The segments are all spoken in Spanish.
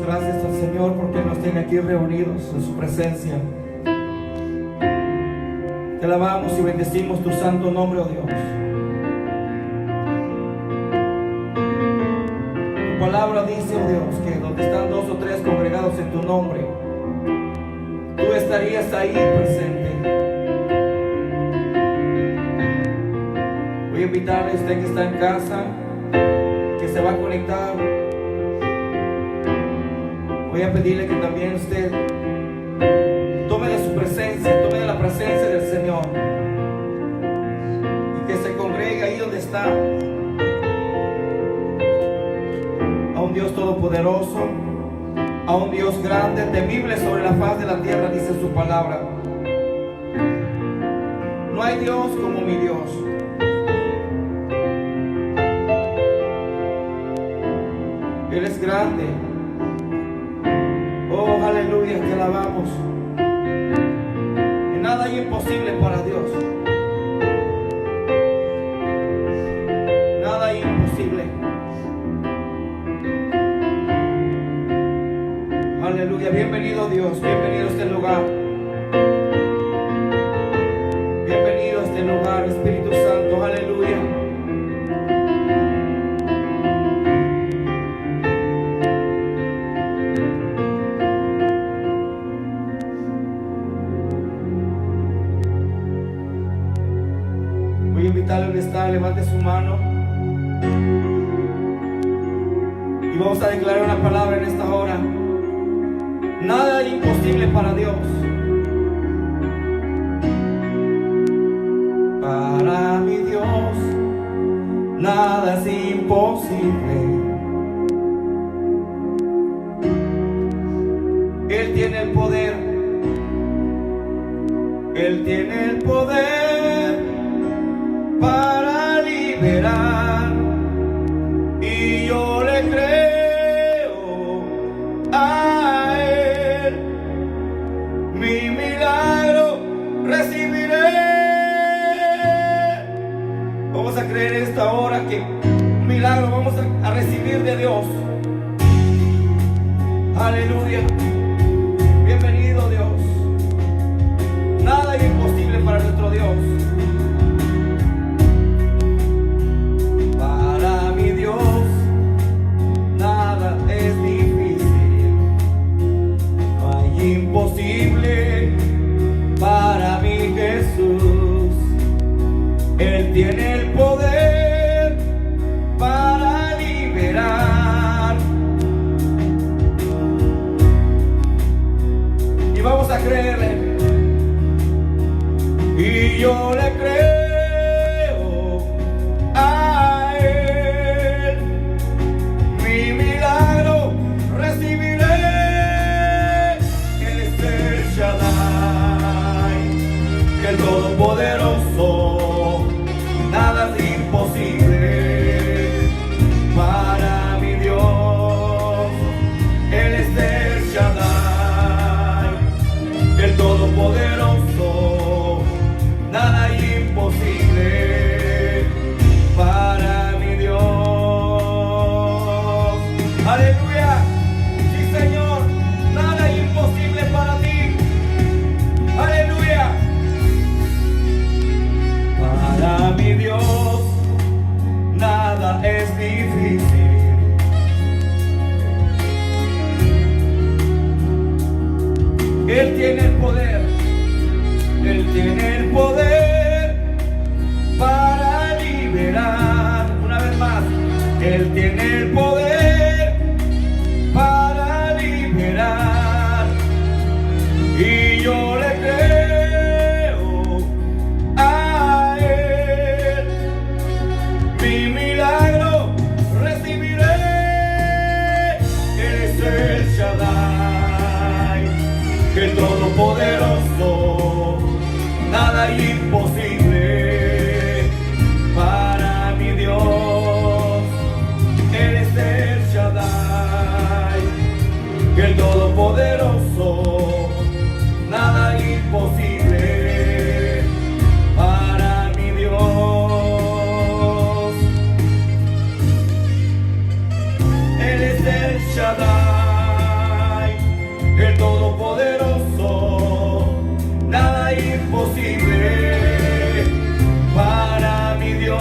gracias al Señor porque nos tiene aquí reunidos en su presencia. Te alabamos y bendecimos tu santo nombre, oh Dios. Tu palabra dice, oh Dios, que donde están 2 o 3 congregados en tu nombre, tú estarías ahí presente. Voy a invitarle a usted que está en casa, que se va a conectar. Voy a pedirle que también usted tome de su presencia, tome de la presencia del Señor y que se congregue ahí donde está a un Dios todopoderoso, a un Dios grande, temible sobre la faz de la tierra, dice su palabra. No hay Dios como mi Dios. Él es grande. Oh, aleluya, te alabamos. Y nada hay imposible para Dios. Nada hay imposible. Aleluya, bienvenido Dios, bienvenido a este lugar. Bienvenido a este lugar, Espíritu Santo, aleluya. Voy a invitarle donde está, levante su mano. Y vamos a declarar una palabra en esta hora. Nada es imposible para Dios. Para mi Dios, nada es imposible. Él tiene el poder. Él tiene el poder para liberar. Y yo le creo a Él. Mi milagro recibiré. Vamos a creer en esta hora que un milagro vamos a recibir de Dios. Aleluya. Bienvenido Dios. Nada es imposible para nuestro Dios. Para mi Dios nada es difícil. No hay imposible para mi Jesús. Él tiene el poder para liberar. Y vamos a creerle. Y yo le creo a Él. Mi milagro recibiré. Él es el Shaddai, el Todopoderoso. Nada es imposible para mi Dios. Él es el Shaddai, el Todopoderoso. Nada es imposible para mi Dios. Aleluya. Sí, Señor. Nada es imposible para ti. Aleluya. Para mi Dios nada es difícil. Él tiene el poder. Él tiene el poder para liberar. Una vez más. Él tiene el poder para liberar. Y yo le creo a Él. Mi milagro recibiré. Él es el Shaddai, el Todopoderoso. Nada es imposible para mi Dios. Él es el Shaddai, el Todopoderoso. Nada es imposible para mi Dios. Él es el Shaddai. el Todopoderoso, nada imposible para mi Dios.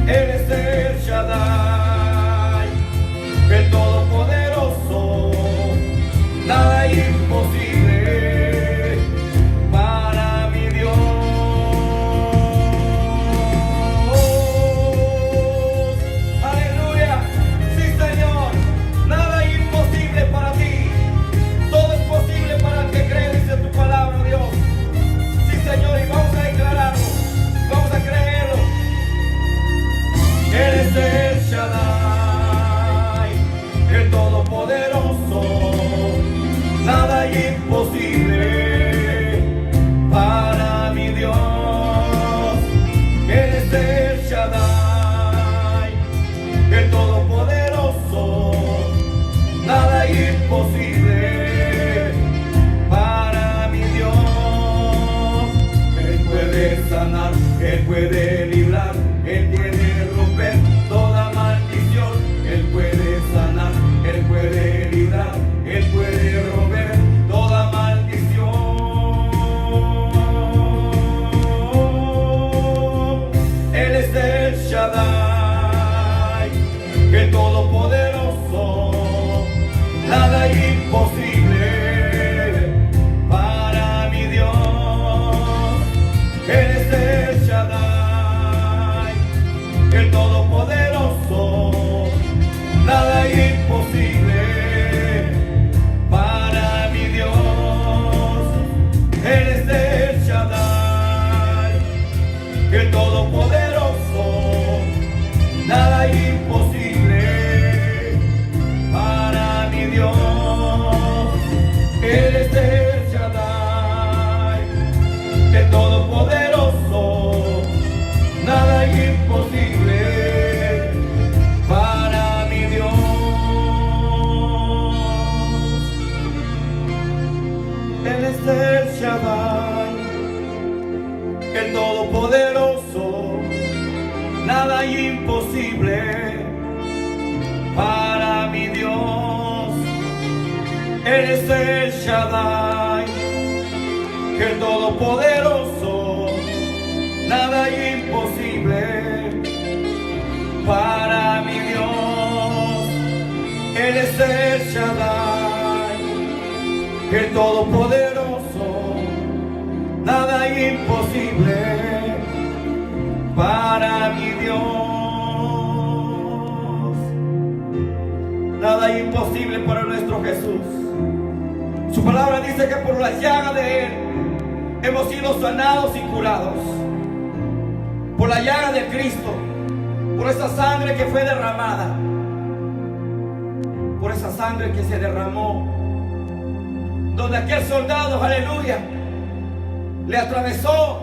Él es el Shaddai, el Todopoderoso, nada imposible para mi Dios. Aleluya, sí Señor, nada imposible para ti, todo es posible para el que cree, dice tu palabra, Dios. Sí Señor, y vamos a declararlo, vamos a creerlo. Él es el Shaddai, el Todopoderoso, nada imposible para mi Dios. Él es el Shaddai, el Todopoderoso, nada imposible para mi Dios. Él puede sanar, Él puede librar, Él puede romper toda maldición. Él puede sanar, Él puede librar, Él puede romper toda maldición. Él es el Shaddai, el Todopoderoso, nada imposible para mi Dios. Él es el Shaddai, el Todopoderoso, nada imposible para mi Dios. Él es el Shaddai, el Todopoderoso, nada imposible para mi Dios. Él es el Shaddai, el Todopoderoso, nada imposible para mi Dios. Él es el Shaddai, el Todopoderoso, nada imposible para mi Dios. Él es el Shaddai, el Todopoderoso, nada imposible para mi Dios. Él es el Shaddai, el Todopoderoso, nada imposible para mi Dios. Nada imposible para nuestro Jesús. Su palabra dice que por la llaga de Él hemos sido sanados y curados. Por la llaga de Cristo, por esa sangre que fue derramada, por esa sangre que se derramó, donde aquel soldado, aleluya, le atravesó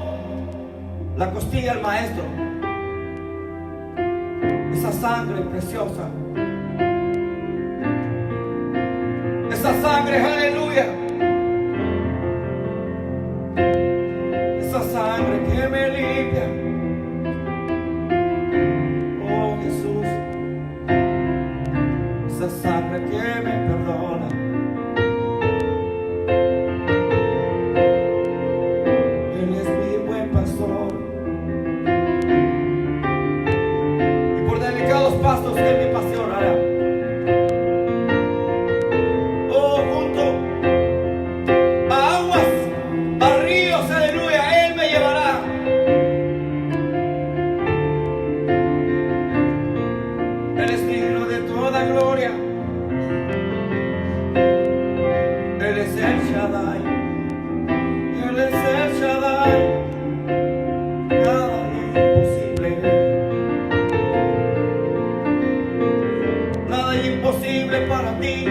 la costilla al maestro. Esa sangre preciosa, esa sangre, aleluya, esa sangre que me limpia. Oh Jesús, esa sangre que me perdona. Él es mi buen pastor, y por delicados pastos Él me pastoreará. Para ti,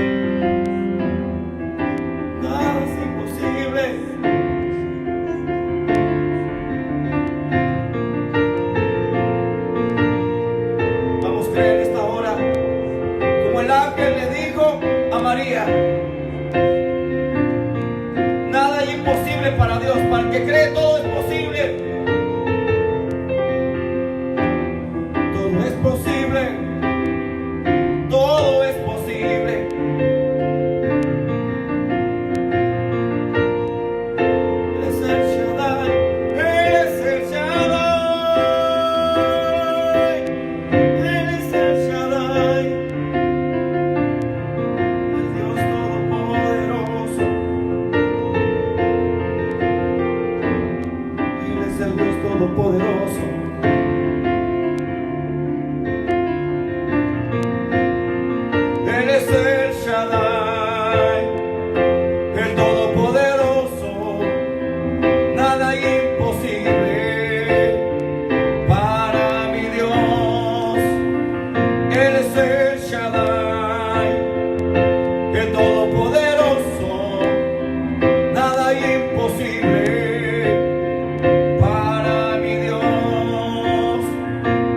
nada es imposible. Vamos a creer esta hora, como el ángel le dijo a María: nada es imposible para Dios. Para el que cree, todo es posible. Todo es posible. Todo es posible. es el Shaddai, el Todopoderoso, nada imposible para mi Dios.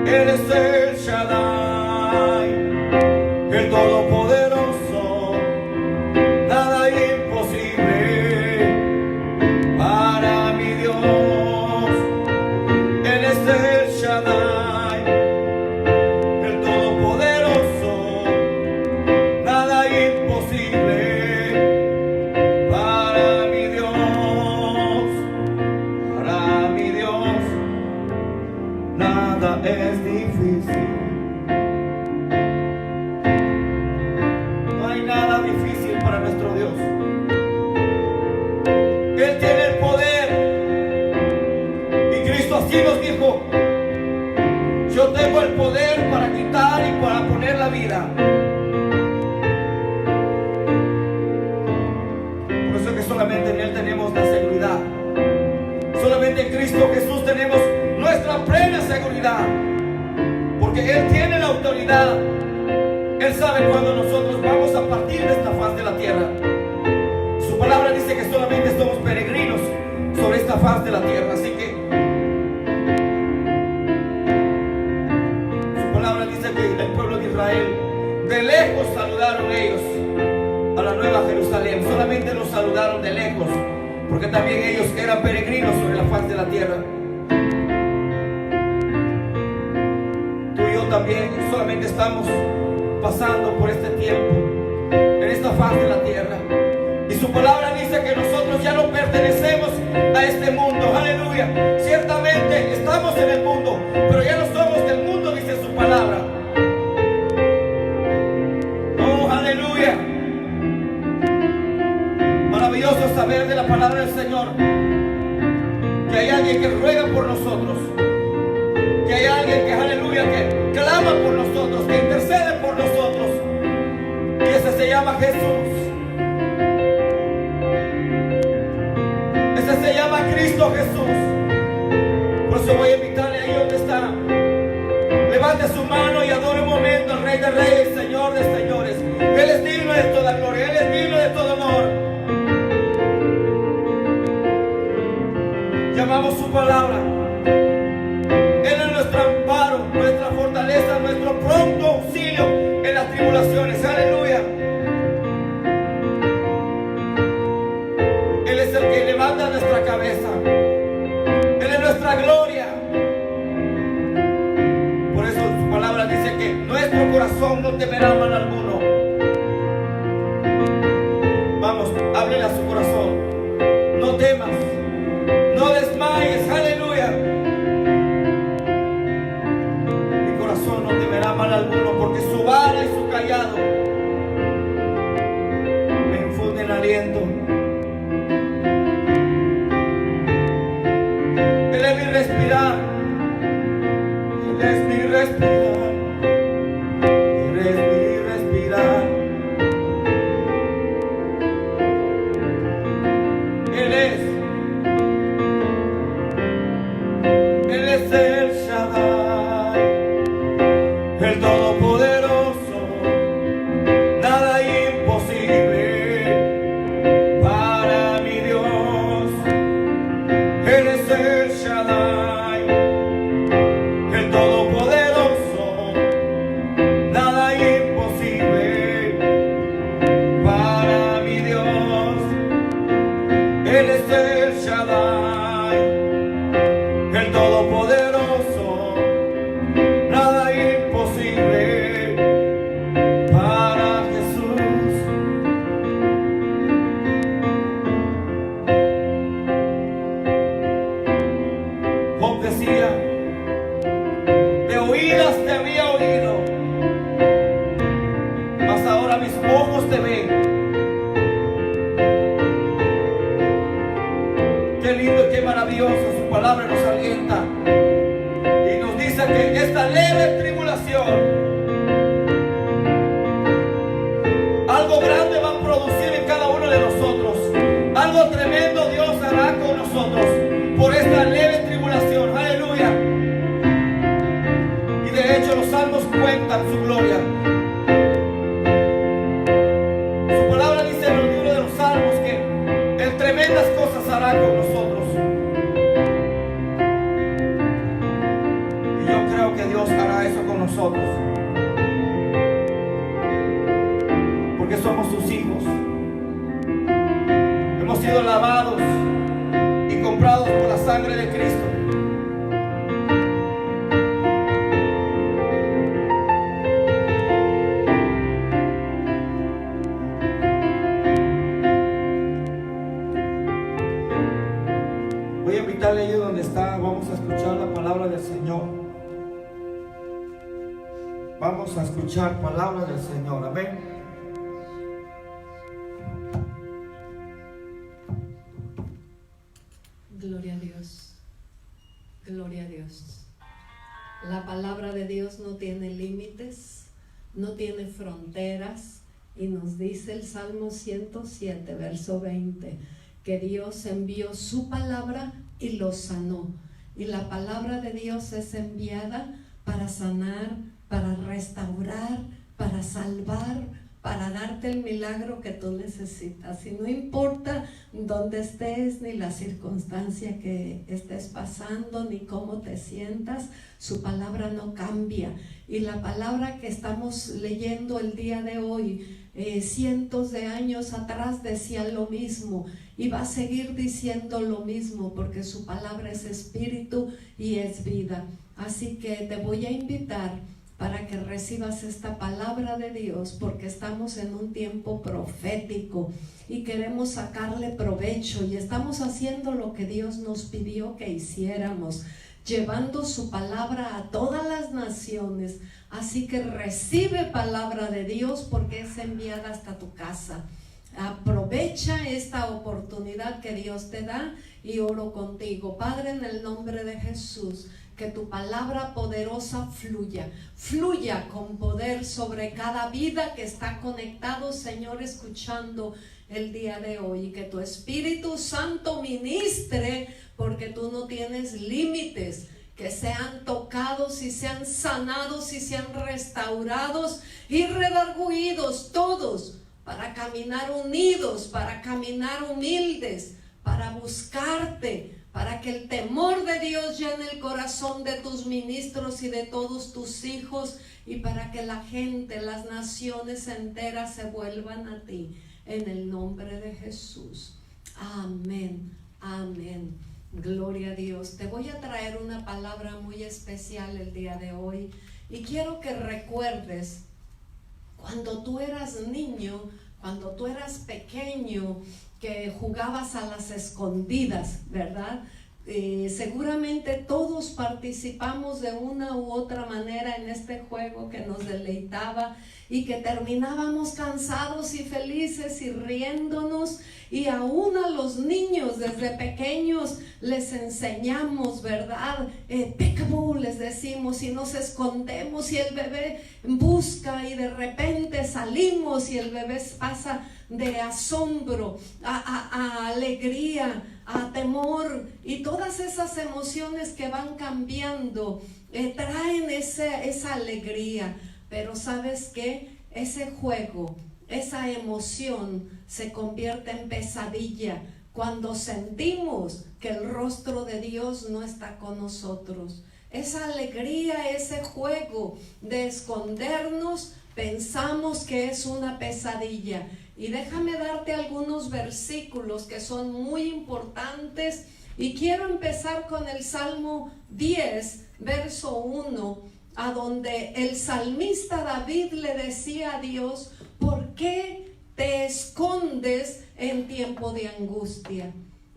Él es el Shaddai, el Todopoderoso, nada imposible para mi Dios. Él es el Shaddai, el Todopoderoso, nada imposible para mi Dios. Para mi Dios nada es difícil. No hay nada difícil para nuestro Dios. Él tiene el poder. Y Cristo así nos dijo: yo tengo el poder para quitar y para poner la vida. Por eso es que solamente en Él tenemos la seguridad. Solamente en Cristo Jesús tenemos nuestra plena seguridad. Porque Él tiene la autoridad. Él sabe cuando nosotros vamos a partir de esta faz de la tierra. Su palabra dice que solamente somos peregrinos sobre esta faz de la tierra. Así que su palabra dice que el pueblo de Israel de lejos saludaron ellos a la Nueva Jerusalén. Solamente los saludaron de lejos, porque también ellos eran peregrinos sobre la faz de la tierra. Tú y yo también solamente estamos pasando por este tiempo, en esta faz de la tierra. Y su palabra dice que nosotros ya no pertenecemos a este mundo. Aleluya. Ciertamente estamos en el mundo, pero ya no somos del mundo, dice su palabra. Oh, aleluya. Maravilloso saber de la palabra del Señor que hay alguien que ruega por nosotros, que hay alguien que, aleluya, que clama por nosotros, que intercede por nosotros, y ese se llama Jesús. Ese se llama Cristo Jesús. Por eso voy a invitarle ahí donde está. Levante su mano y adore un momento al Rey de Reyes, Señor de Señores. Él es digno de toda gloria, Él es digno de todo honor. Llamamos su palabra. Él es nuestro amparo, nuestra fortaleza, nuestro pronto auxilio en las tribulaciones. Aleluya. Él es el que levanta nuestra cabeza. Él es nuestra gloria. Por eso su palabra dice que nuestro corazón no temerá mal alguno. Vamos, háblele a su corazón. No temas, no desmayes. Aleluya. Mi corazón no temerá mal alguno, porque su vara y su callado me infunden aliento. Él es mi respirar. Él es mi respirar. Él es mi respirar. Él es el Shaddai, el Todopoderoso, nada imposible para mi Dios. Él es el Shaddai, el Todopoderoso, nada imposible para mi Dios. Él es el Shaddai, el Todopoderoso, nada imposible para Jesús. Job decía: de oídas te había oído, mas ahora mis ojos te ven. Qué lindo y qué maravilloso, su palabra nos alienta y nos dice que esta leve tribulación algo grande va a producir en cada uno de nosotros. Algo tremendo Dios hará con nosotros por esta leve tribulación. Aleluya. Y de hecho los salmos cuentan su gloria. porque somos sus hijos. Hemos sido lavados y comprados por la sangre de Cristo. Voy a invitarle ahí donde está. Vamos a escuchar la palabra del Señor. Vamos a escuchar palabra del Señor. Amén. Gloria a Dios. Gloria a Dios. La palabra de Dios no tiene límites, no tiene fronteras. Y nos dice el Salmo 107, verso 20, que Dios envió su palabra y los sanó. Y la palabra de Dios es enviada para sanar, para restaurar, para salvar, para darte el milagro que tú necesitas. Y no importa dónde estés, ni la circunstancia que estés pasando, ni cómo te sientas, su palabra no cambia. Y la palabra que estamos leyendo el día de hoy, cientos de años atrás decía lo mismo, y va a seguir diciendo lo mismo, porque su palabra es espíritu y es vida. Así que te voy a invitar para que recibas esta palabra de Dios, porque estamos en un tiempo profético y queremos sacarle provecho, y estamos haciendo lo que Dios nos pidió que hiciéramos, llevando su palabra a todas las naciones. Así que recibe palabra de Dios, porque es enviada hasta tu casa. Aprovecha esta oportunidad que Dios te da, y oro contigo. Padre, en el nombre de Jesús, que tu palabra poderosa fluya con poder sobre cada vida que está conectado, Señor, escuchando el día de hoy. Y que tu Espíritu Santo ministre, porque tú no tienes límites. Que sean tocados y sean sanados y sean restaurados y redarguidos todos, para caminar unidos, para caminar humildes, para buscarte, para que el temor de Dios llene el corazón de tus ministros y de todos tus hijos, y para que la gente, las naciones enteras se vuelvan a ti, en el nombre de Jesús. Amén, amén. Gloria a Dios. Te voy a traer una palabra muy especial el día de hoy, y quiero que recuerdes cuando tú eras niño, cuando tú eras pequeño, que jugabas a las escondidas, ¿verdad? Seguramente todos participamos de una u otra manera en este juego que nos deleitaba, y que terminábamos cansados y felices y riéndonos. Y aún a los niños desde pequeños les enseñamos, ¿verdad? Peekaboo les decimos, y nos escondemos, y el bebé busca, y de repente salimos y el bebé pasa de asombro a alegría, a temor, y todas esas emociones que van cambiando traen esa alegría. Pero ¿sabes qué? Ese juego, esa emoción se convierte en pesadilla cuando sentimos que el rostro de Dios no está con nosotros. Esa alegría, ese juego de escondernos, pensamos que es una pesadilla. Y déjame darte algunos versículos que son muy importantes, y quiero empezar con el Salmo 10, verso 1, a donde el salmista David le decía a Dios: ¿por qué te escondes en tiempo de angustia?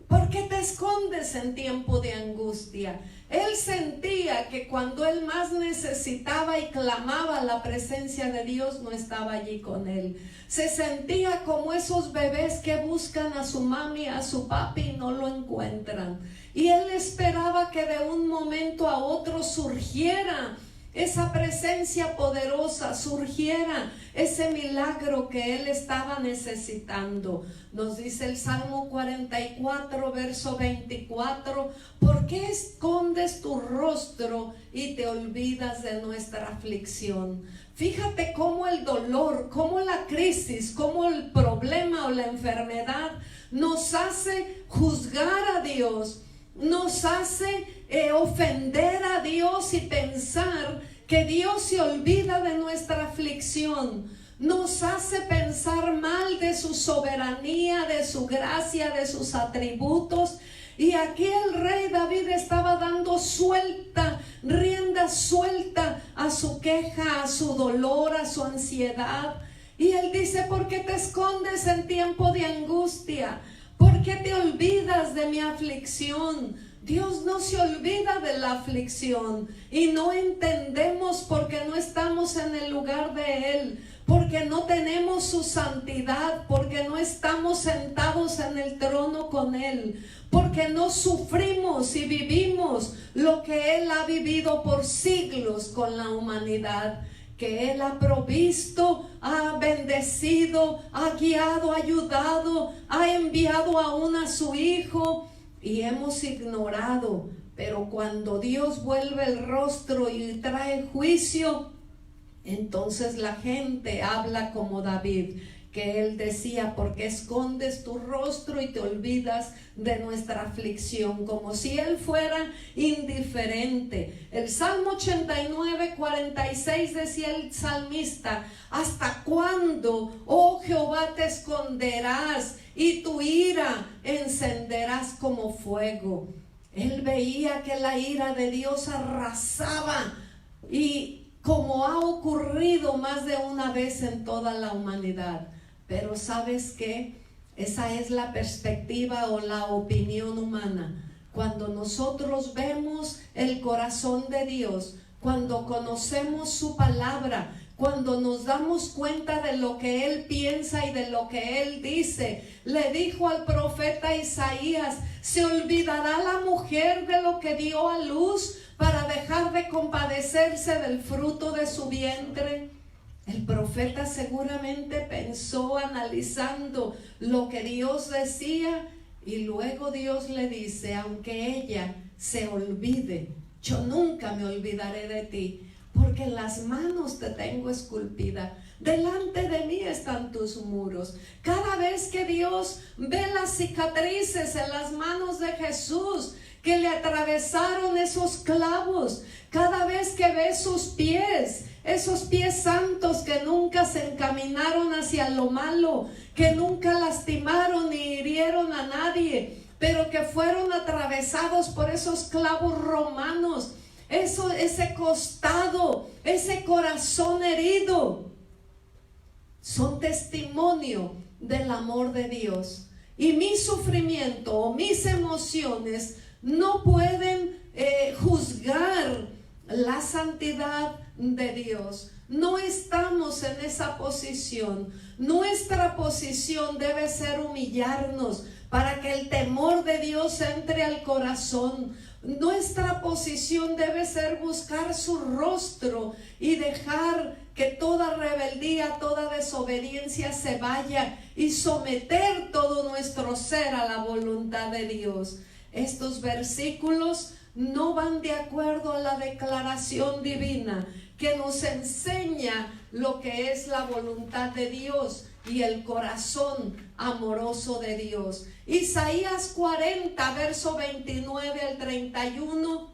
¿Por qué te escondes en tiempo de angustia? Él sentía que cuando él más necesitaba y clamaba la presencia de Dios, no estaba allí con él. Se sentía como esos bebés que buscan a su mami, a su papi, y no lo encuentran. Y él esperaba que de un momento a otro surgiera esa presencia poderosa, surgiera ese milagro que él estaba necesitando. Nos dice el Salmo 44, verso 24: ¿por qué escondes tu rostro y te olvidas de nuestra aflicción? Fíjate cómo el dolor, cómo la crisis, cómo el problema o la enfermedad nos hace juzgar a Dios, nos hace ofender a Dios y pensar que Dios se olvida de nuestra aflicción. nos hace pensar mal de su soberanía, de su gracia, de sus atributos. Y aquí el rey David estaba dando rienda suelta a su queja, a su dolor, a su ansiedad. Y él dice: ¿por qué te escondes en tiempo de angustia? ¿Por qué te olvidas de mi aflicción? Dios no se olvida de la aflicción y no entendemos porque no estamos en el lugar de Él, porque no tenemos su santidad, porque no estamos sentados en el trono con Él, porque no sufrimos y vivimos lo que Él ha vivido por siglos con la humanidad, que Él ha provisto, ha bendecido, ha guiado, ha ayudado, ha enviado aún a su Hijo. Y hemos ignorado, pero cuando Dios vuelve el rostro y trae juicio, entonces la gente habla como David, que él decía: ¿por qué escondes tu rostro y te olvidas de nuestra aflicción? Como si él fuera indiferente. El Salmo 89:46 decía el salmista: ¿hasta cuándo, oh Jehová, te esconderás y tu ira encenderás como fuego? Él veía que la ira de Dios arrasaba, y como ha ocurrido más de una vez en toda la humanidad. Pero ¿sabes qué? Esa es la perspectiva o la opinión humana. Cuando nosotros vemos el corazón de Dios, cuando conocemos su palabra, cuando nos damos cuenta de lo que Él piensa y de lo que Él dice. Le dijo al profeta Isaías: ¿se olvidará la mujer de lo que dio a luz para dejar de compadecerse del fruto de su vientre? El profeta seguramente pensó, analizando lo que Dios decía, y luego Dios le dice: aunque ella se olvide, yo nunca me olvidaré de ti, porque en las manos te tengo esculpida, delante de mí están tus muros. Cada vez que Dios ve las cicatrices en las manos de Jesús, que le atravesaron esos clavos, cada vez que ve sus pies, esos pies santos que nunca se encaminaron hacia lo malo, que nunca lastimaron ni hirieron a nadie, pero que fueron atravesados por esos clavos romanos, ese costado, ese corazón herido, son testimonio del amor de Dios. Y mi sufrimiento o mis emociones no pueden juzgar la santidad de Dios. No estamos en esa posición. Nuestra posición debe ser humillarnos para que el temor de Dios entre al corazón. Nuestra posición debe ser buscar su rostro y dejar que toda rebeldía, toda desobediencia se vaya, y someter todo nuestro ser a la voluntad de Dios. Estos versículos no van de acuerdo a la declaración divina que nos enseña lo que es la voluntad de Dios y el corazón amoroso de Dios. Isaías 40, verso 29 al 31,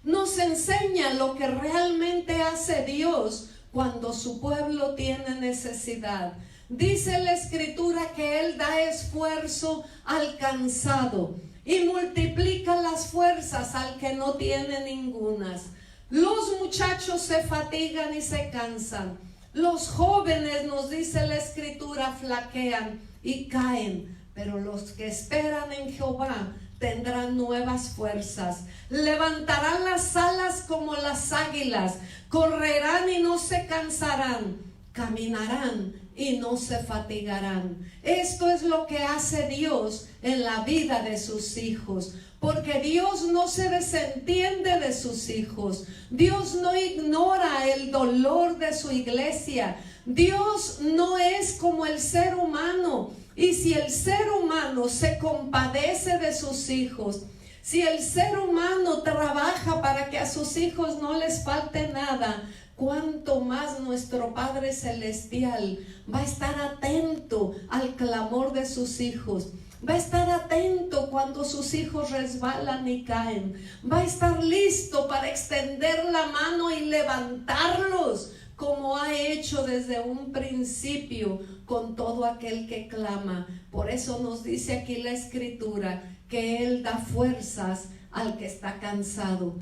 nos enseña lo que realmente hace Dios cuando su pueblo tiene necesidad. Dice la Escritura que Él da esfuerzo al cansado y multiplica las fuerzas al que no tiene ningunas. Los muchachos se fatigan y se cansan. Los jóvenes, nos dice la Escritura, flaquean y caen. Pero los que esperan en Jehová tendrán nuevas fuerzas. Levantarán las alas como las águilas. Correrán y no se cansarán. Caminarán y no se fatigarán. Esto es lo que hace Dios en la vida de sus hijos, porque Dios no se desentiende de sus hijos. Dios no ignora el dolor de su iglesia. Dios no es como el ser humano. Y si el ser humano se compadece de sus hijos, si el ser humano trabaja para que a sus hijos no les falte nada, cuánto más nuestro Padre Celestial va a estar atento al clamor de sus hijos. Va a estar atento cuando sus hijos resbalan y caen. Va a estar listo para extender la mano y levantarlos como ha hecho desde un principio con todo aquel que clama. Por eso nos dice aquí la Escritura que Él da fuerzas al que está cansado.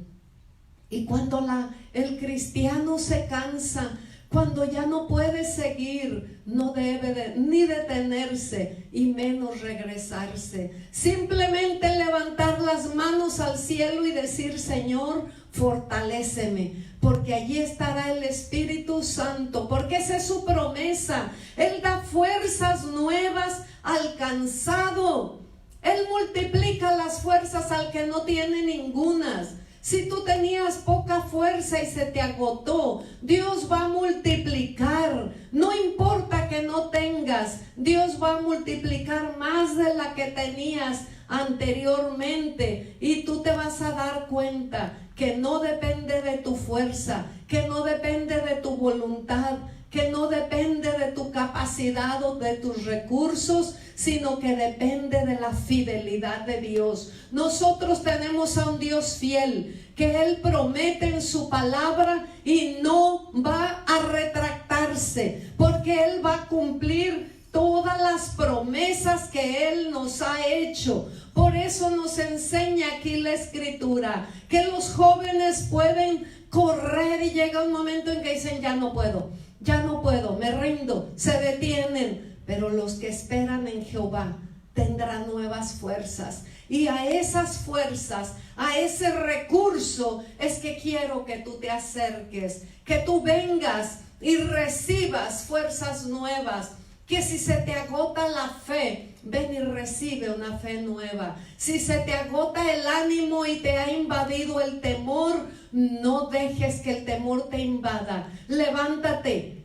Y cuando el cristiano se cansa, cuando ya no puede seguir, no debe ni detenerse y menos regresarse. Simplemente levantar las manos al cielo y decir: Señor, fortaléceme, porque allí estará el Espíritu Santo, porque esa es su promesa. Él da fuerzas nuevas al cansado. Él multiplica las fuerzas al que no tiene ningunas. Si tú tenías poca fuerza y se te agotó, Dios va a multiplicar. No importa que no tengas, Dios va a multiplicar más de la que tenías anteriormente. Y tú te vas a dar cuenta que no depende de tu fuerza, que no depende de tu voluntad, que no depende de tu capacidad o de tus recursos, sino que depende de la fidelidad de Dios. Nosotros tenemos a un Dios fiel, que Él promete en su palabra y no va a retractarse, porque Él va a cumplir todas las promesas que Él nos ha hecho. Por eso nos enseña aquí la Escritura, que los jóvenes pueden correr y llega un momento en que dicen: ya no puedo, me rindo, se detienen. Pero los que esperan en Jehová tendrán nuevas fuerzas. Y a esas fuerzas, a ese recurso, es que quiero que tú te acerques, que tú vengas y recibas fuerzas nuevas. Que si se te agota la fe, ven y recibe una fe nueva. Si se te agota el ánimo y te ha invadido el temor, no dejes que el temor te invada. Levántate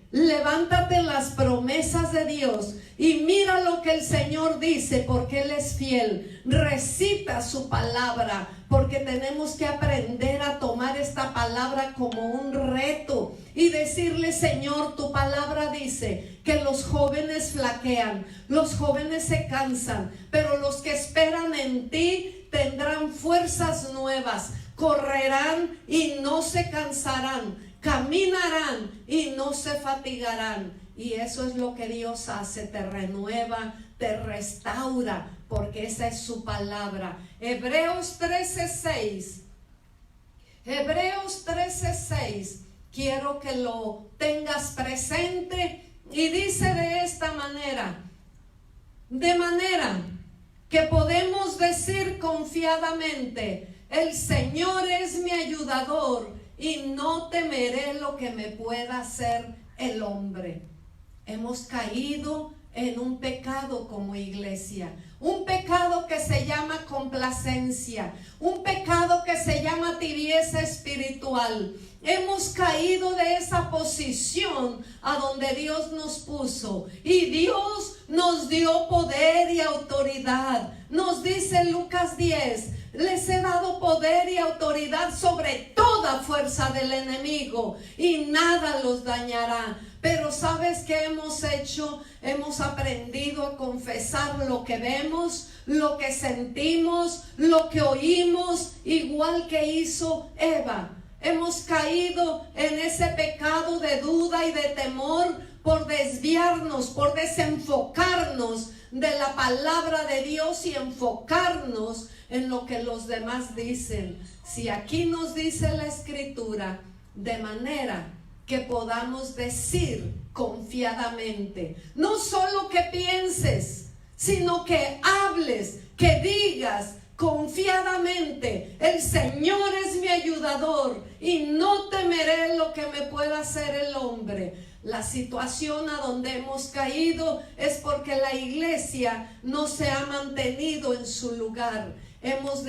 las promesas de Dios y mira lo que el Señor dice, porque Él es fiel. Recita su palabra, porque tenemos que aprender a tomar esta palabra como un reto y decirle: Señor, tu palabra dice que los jóvenes flaquean, los jóvenes se cansan, pero los que esperan en ti tendrán fuerzas nuevas, correrán y no se cansarán, caminarán y no se fatigarán. Y eso es lo que Dios hace: te renueva, te restaura, porque esa es su palabra. Hebreos 13:6. Hebreos 13:6. Quiero que lo tengas presente. Y dice de esta manera: de manera que podemos decir confiadamente: el Señor es mi ayudador y no temeré lo que me pueda hacer el hombre. Hemos caído en un pecado como iglesia, un pecado que se llama complacencia, un pecado que se llama tibieza espiritual. Hemos caído de esa posición a donde Dios nos puso, y Dios nos dio poder y autoridad. Nos dice Lucas 10: les he dado poder y autoridad sobre toda fuerza del enemigo y nada los dañará. Pero ¿sabes qué hemos hecho? Hemos aprendido a confesar lo que vemos, lo que sentimos, lo que oímos, igual que hizo Eva. Hemos caído en ese pecado de duda y de temor por desviarnos, por desenfocarnos de la palabra de Dios y enfocarnos en lo que los demás dicen. Si aquí nos dice la Escritura, de manera que podamos decir confiadamente, no solo que pienses, sino que hables, que digas confiadamente: el Señor es mi ayudador y no temeré lo que me pueda hacer el hombre. La situación a donde hemos caído es porque la iglesia no se ha mantenido en su lugar. Hemos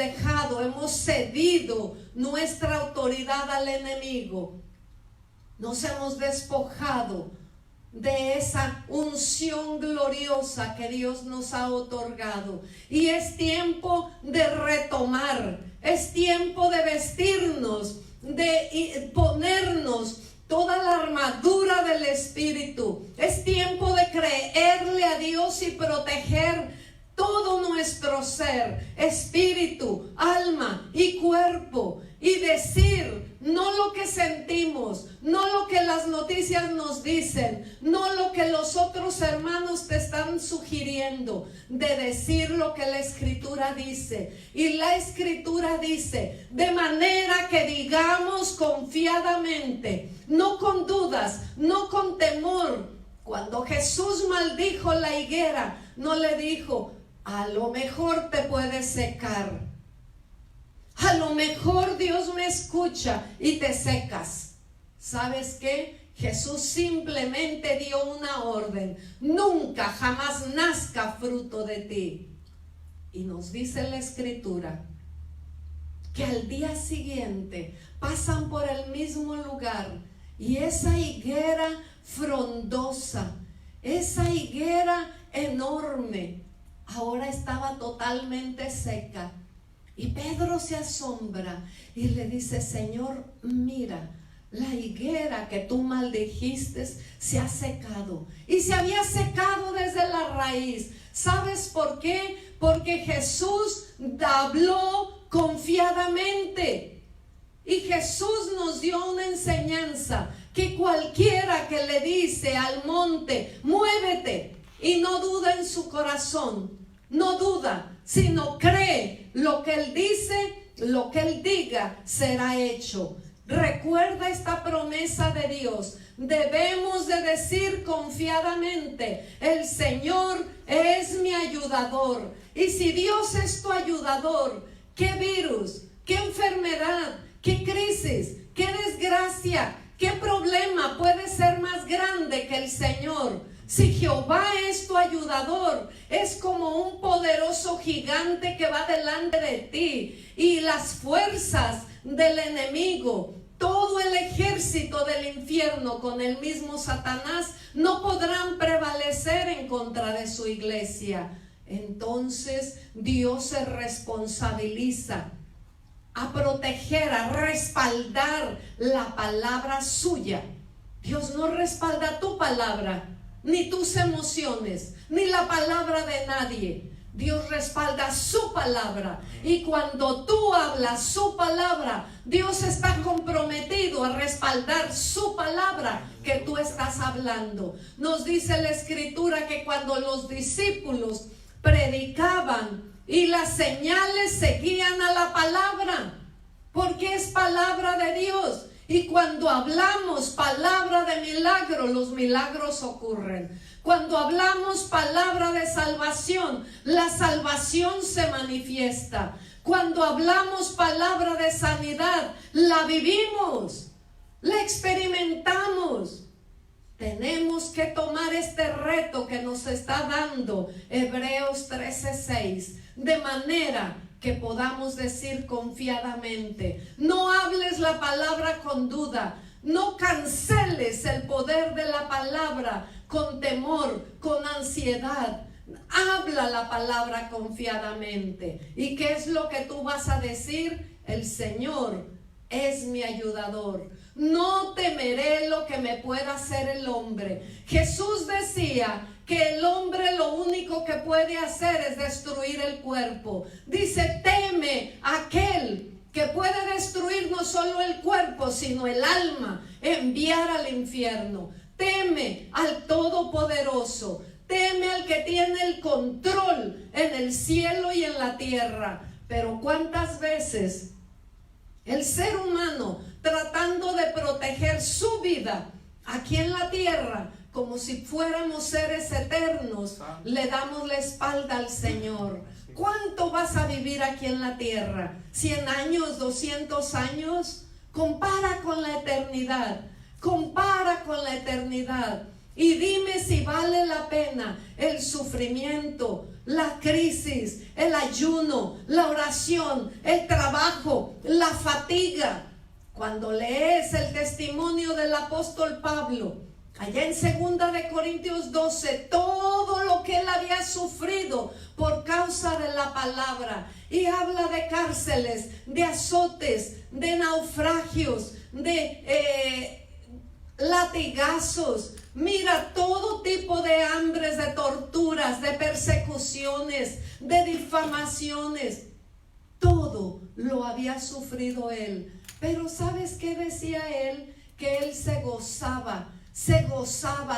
cedido nuestra autoridad al enemigo. Nos hemos despojado de esa unción gloriosa que Dios nos ha otorgado. Y es tiempo de retomar, es tiempo de vestirnos, de ponernos toda la armadura del Espíritu. Es tiempo de creerle a Dios y proteger todo nuestro ser, espíritu, alma y cuerpo, y decir: no lo que sentimos, no lo que las noticias nos dicen, no lo que los otros hermanos te están sugiriendo, de decir lo que la Escritura dice. Y la Escritura dice, de manera que digamos confiadamente, no con dudas, no con temor. Cuando Jesús maldijo la higuera, no le dijo, a lo mejor te puedes secar. A lo mejor Dios me escucha y te secas. ¿Sabes qué? Jesús simplemente dio una orden. Nunca, jamás nazca fruto de ti. Y nos dice la Escritura que al día siguiente pasan por el mismo lugar y esa higuera frondosa, esa higuera enorme, ahora estaba totalmente seca. Y Pedro se asombra y le dice, Señor, mira, la higuera que tú maldijiste se ha secado. Y se había secado desde la raíz. ¿Sabes por qué? Porque Jesús habló confiadamente. Y Jesús nos dio una enseñanza, que cualquiera que le dice al monte, muévete, y no duda en su corazón, no duda, sino cree lo que Él dice, lo que Él diga será hecho. Recuerda esta promesa de Dios. Debemos de decir confiadamente, el Señor es mi ayudador. Y si Dios es tu ayudador, ¿qué virus, qué enfermedad, qué crisis, qué desgracia, qué problema puede ser más grande que el Señor? Si Jehová es tu ayudador, es como un poderoso gigante que va delante de ti, y las fuerzas del enemigo, todo el ejército del infierno con el mismo Satanás, no podrán prevalecer en contra de su iglesia. Entonces Dios se responsabiliza a proteger, a respaldar la palabra suya. Dios no respalda tu palabra, ni tus emociones, ni la palabra de nadie. Dios respalda su palabra. Y cuando tú hablas su palabra, Dios está comprometido a respaldar su palabra que tú estás hablando. Nos dice la Escritura que cuando los discípulos predicaban y las señales seguían a la palabra, porque es palabra de Dios. Y cuando hablamos palabra de milagro, los milagros ocurren. Cuando hablamos palabra de salvación, la salvación se manifiesta. Cuando hablamos palabra de sanidad, la vivimos, la experimentamos. Tenemos que tomar este reto que nos está dando Hebreos 13:6, de manera que podamos decir confiadamente. No hables la palabra con duda, no canceles el poder de la palabra con temor, con ansiedad. Habla la palabra confiadamente. ¿Y qué es lo que tú vas a decir? El Señor es mi ayudador. No temeré lo que me pueda hacer el hombre. Jesús decía que el hombre lo único que puede hacer es destruir el cuerpo. Dice, teme aquel que puede destruir no solo el cuerpo, sino el alma, enviar al infierno. Teme al Todopoderoso. Teme al que tiene el control en el cielo y en la tierra. Pero ¿cuántas veces el ser humano, tratando de proteger su vida aquí en la tierra, como si fuéramos seres eternos, le damos la espalda al Señor? ¿Cuánto vas a vivir aquí en la tierra? ¿100 años? ¿200 años? Compara con la eternidad. Compara con la eternidad. Y dime si vale la pena el sufrimiento, la crisis, el ayuno, la oración, el trabajo, la fatiga. Cuando lees el testimonio del apóstol Pablo, allá en 2 de Corintios 12, todo lo que él había sufrido por causa de la palabra, y habla de cárceles, de azotes, de naufragios, de latigazos, mira, todo tipo de hambres, de torturas, de persecuciones, de difamaciones, todo lo había sufrido él. Pero ¿sabes qué decía él? Que él se gozaba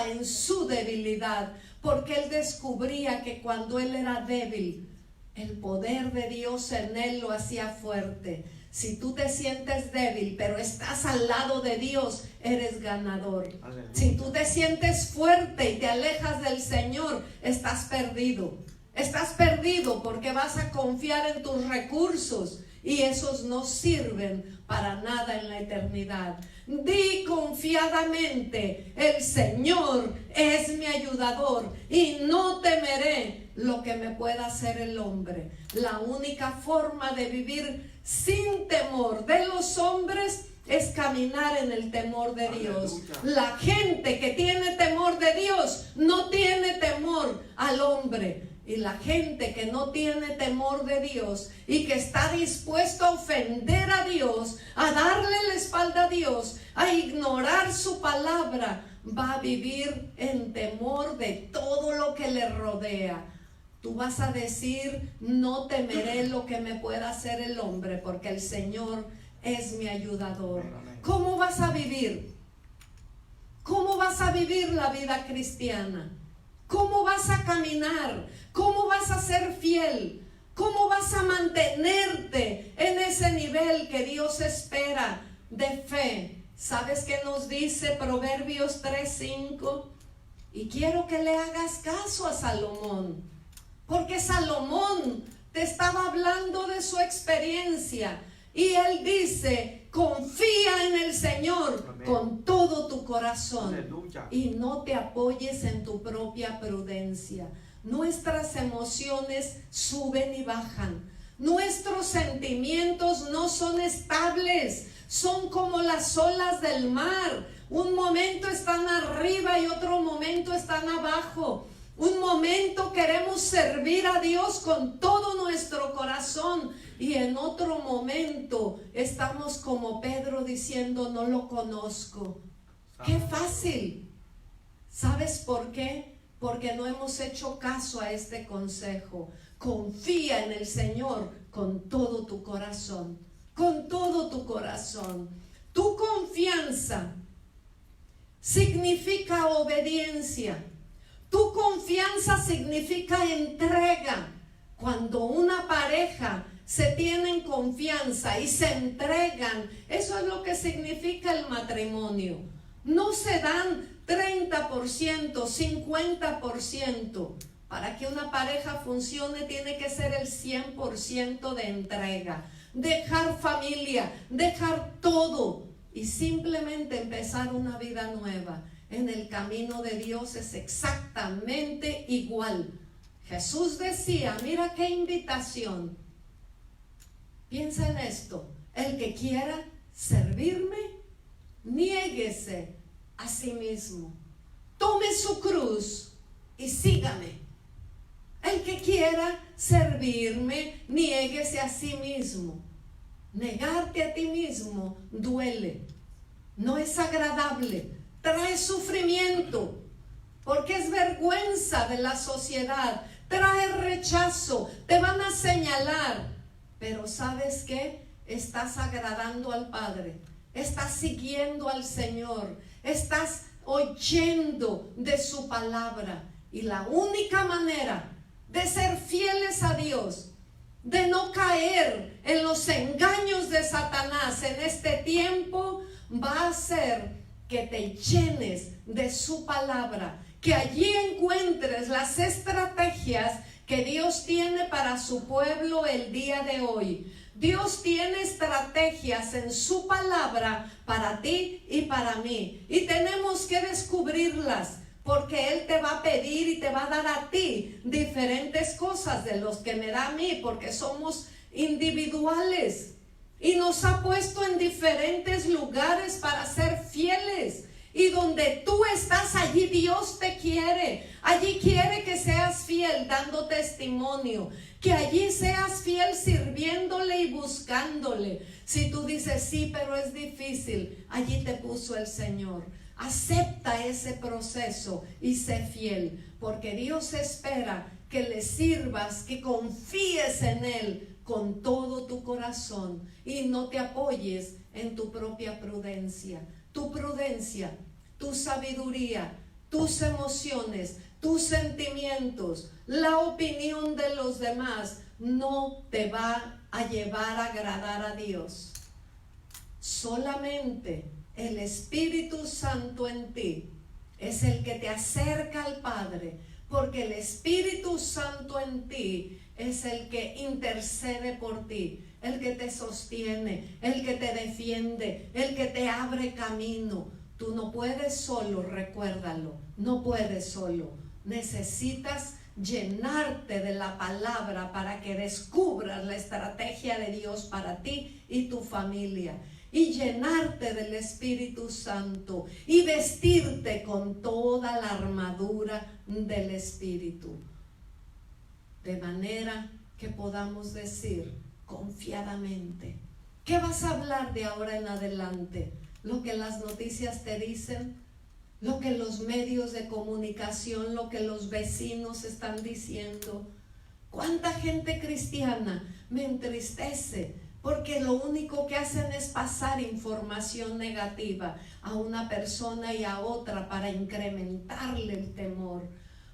en su debilidad, porque él descubría que cuando él era débil, el poder de Dios en él lo hacía fuerte. Si tú te sientes débil, pero estás al lado de Dios, eres ganador. Aleluya. Si tú te sientes fuerte y te alejas del Señor, estás perdido. Estás perdido porque vas a confiar en tus recursos y esos no sirven para nada en la eternidad. Di confiadamente: el Señor es mi ayudador y no temeré lo que me pueda hacer el hombre. La única forma de vivir sin temor de los hombres es caminar en el temor de Dios. Aleluya. La gente que tiene temor de Dios no tiene temor al hombre. Y la gente que no tiene temor de Dios y que está dispuesto a ofender a Dios, a darle la espalda a Dios, a ignorar su palabra, va a vivir en temor de todo lo que le rodea. Tú vas a decir: no temeré lo que me pueda hacer el hombre, porque el Señor es mi ayudador. ¿Cómo vas a vivir? ¿Cómo vas a vivir la vida cristiana? ¿Cómo vas a caminar? ¿Cómo vas a ser fiel? ¿Cómo vas a mantenerte en ese nivel que Dios espera de fe? ¿Sabes qué nos dice Proverbios 3:5? Y quiero que le hagas caso a Salomón, porque Salomón te estaba hablando de su experiencia. Y él dice: confía en el Señor. Amén. Con todo tu corazón. Aleluya. Y no te apoyes en tu propia prudencia. Nuestras emociones suben y bajan. Nuestros sentimientos no son estables. Son como las olas del mar. Un momento están arriba y otro momento están abajo. Un momento queremos servir a Dios con todo nuestro corazón y en otro momento estamos como Pedro diciendo: no lo conozco. ¡Qué fácil! ¿Sabes por qué? Porque no hemos hecho caso a este consejo. Confía en el Señor con todo tu corazón. Con todo tu corazón. Tu confianza significa obediencia. Tu confianza significa entrega. Cuando una pareja se tienen confianza y se entregan, eso es lo que significa el matrimonio. No se dan 30%, 50%. Para que una pareja funcione tiene que ser el 100% de entrega. Dejar familia, dejar todo y simplemente empezar una vida nueva. En el camino de Dios es exactamente igual. Jesús decía, mira qué invitación. Piensa en esto: el que quiera servirme, niéguese a sí mismo. Tome su cruz y sígame. El que quiera servirme, niéguese a sí mismo. Negarte a ti mismo duele. No es agradable. Trae sufrimiento. Porque es vergüenza de la sociedad. Trae rechazo. Te van a señalar. Pero ¿sabes qué? Estás agradando al Padre. Estás siguiendo al Señor. Estás oyendo de su palabra. Y la única manera de ser fieles a Dios, de no caer en los engaños de Satanás en este tiempo, va a ser que te llenes de su palabra, que allí encuentres las estrategias que Dios tiene para su pueblo el día de hoy. Dios tiene estrategias en su palabra para ti y para mí, y tenemos que descubrirlas, porque Él te va a pedir y te va a dar a ti diferentes cosas de los que me da a mí, porque somos individuales y nos ha puesto en diferentes lugares para ser fieles. Y donde tú estás, allí Dios te quiere. Allí quiere que seas fiel dando testimonio. Que allí seas fiel sirviéndole y buscándole. Si tú dices, sí, pero es difícil, allí te puso el Señor. Acepta ese proceso y sé fiel. Porque Dios espera que le sirvas, que confíes en Él con todo tu corazón. Y no te apoyes en tu propia prudencia. Tu prudencia, tu sabiduría, tus emociones, tus sentimientos, la opinión de los demás no te va a llevar a agradar a Dios. Solamente el Espíritu Santo en ti es el que te acerca al Padre, porque el Espíritu Santo en ti es el que intercede por ti, el que te sostiene, el que te defiende, el que te abre camino. Tú no puedes solo, recuérdalo, no puedes solo. Necesitas llenarte de la palabra para que descubras la estrategia de Dios para ti y tu familia. Y llenarte del Espíritu Santo y vestirte con toda la armadura del Espíritu. De manera que podamos decir confiadamente, ¿qué vas a hablar de ahora en adelante? Lo que las noticias te dicen, lo que los medios de comunicación, lo que los vecinos están diciendo. ¿Cuánta gente cristiana me entristece? Porque lo único que hacen es pasar información negativa a una persona y a otra para incrementarle el temor.